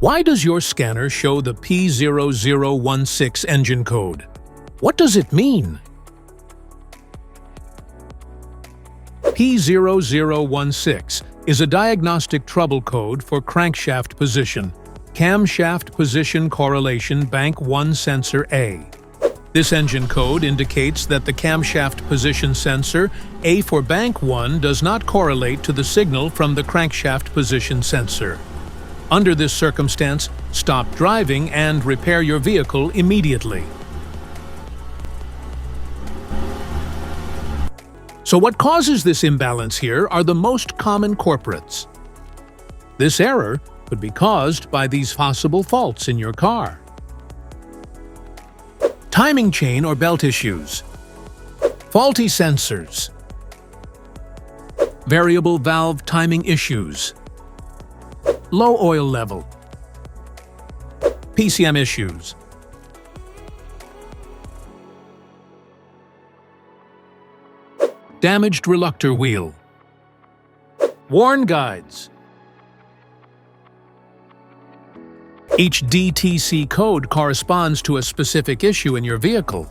Why does your scanner show the P0016 engine code? What does it mean? P0016 is a diagnostic trouble code for crankshaft position, camshaft position correlation bank 1 sensor A. This engine code indicates that the camshaft position sensor A for bank 1 does not correlate to the signal from the crankshaft position sensor. Under this circumstance, stop driving and repair your vehicle immediately. So what causes this imbalance here are the most common culprits. This error could be caused by these possible faults in your car. Timing chain or belt issues. Faulty sensors. Variable valve timing issues. Low oil level. PCM issues. Damaged reluctor wheel. Warn guides. Each DTC code corresponds to a specific issue in your vehicle.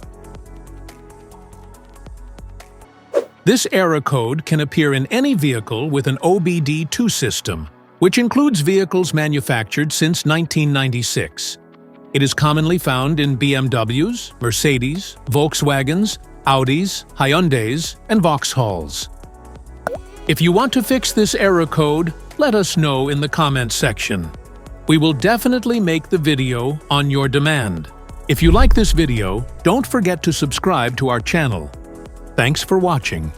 This error code can appear in any vehicle with an OBD2 system, which includes vehicles manufactured since 1996. It is commonly found in BMWs, Mercedes, Volkswagens, Audis, Hyundais, and Vauxhalls. If you want to fix this error code, let us know in the comments section. We will definitely make the video on your demand. If you like this video, don't forget to subscribe to our channel. Thanks for watching.